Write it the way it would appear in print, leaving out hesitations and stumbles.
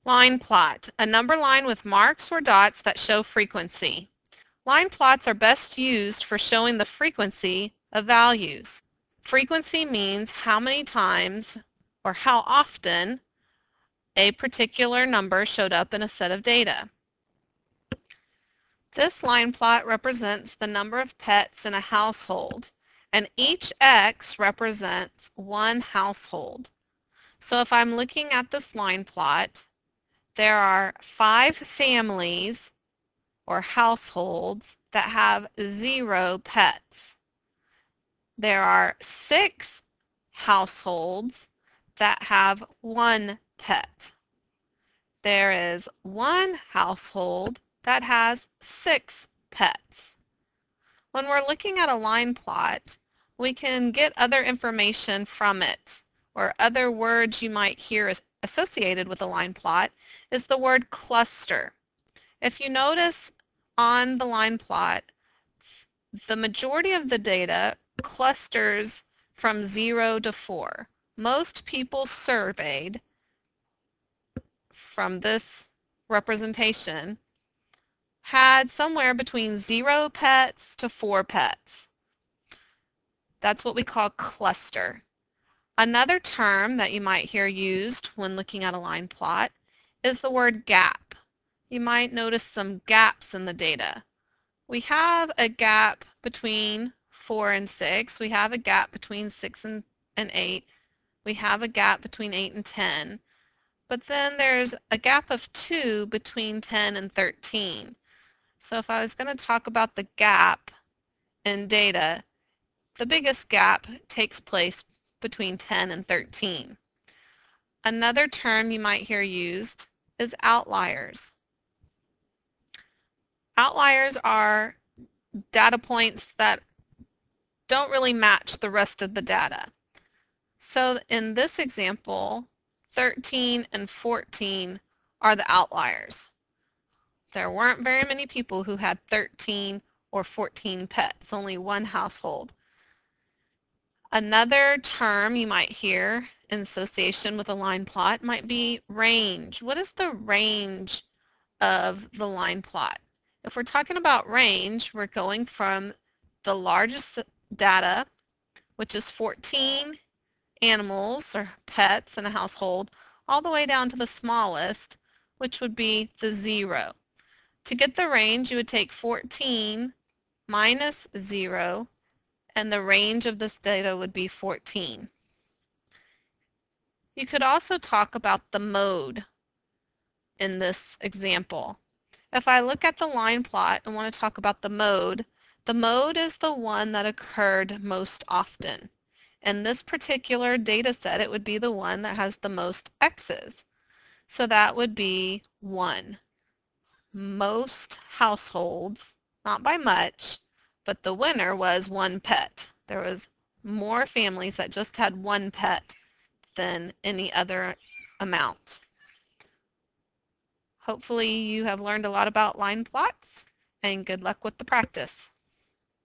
Line plot, a number line with marks or dots that show frequency. Line plots are best used for showing the frequency of values. Frequency means how many times or how often a particular number showed up in a set of data. This line plot represents the number of pets in a household, and each X represents one household. So if I'm looking at this line plot, there are 5 families or households that have 0 pets. There are 6 households that have 1 pet. There is 1 household that has 6 pets. When we're looking at a line plot, we can get other information from it, or other words you might hear associated with a line plot is the word cluster. If you notice on the line plot, the majority of the data clusters from 0 to 4. Most people surveyed from this representation had somewhere between 0 pets to 4 pets. That's what we call cluster. Another term that you might hear used when looking at a line plot is the word gap. You might notice some gaps in the data. We have a gap between 4 and 6. We have a gap between 6 and 8. We have a gap between 8 and 10. But then there's a gap of 2 between 10 and 13. So if I was going to talk about the gap in data, the biggest gap takes place between 10 and 13. Another term you might hear used is outliers. Outliers are data points that don't really match the rest of the data. So in this example, 13 and 14 are the outliers. There weren't very many people who had 13 or 14 pets, only one household. Another term you might hear in association with a line plot might be range. What is the range of the line plot? If we're talking about range, we're going from the largest data, which is 14 animals or pets in a household, all the way down to the smallest, which would be the 0. To get the range, you would take 14 minus 0, and the range of this data would be 14. You could also talk about the mode in this example. If I look at the line plot and want to talk about the mode is the one that occurred most often. In this particular data set, it would be the one that has the most X's. So that would be 1. Most households, not by much, but the winner was 1 pet. There was more families that just had 1 pet than any other amount. Hopefully you have learned a lot about line plots, and good luck with the practice.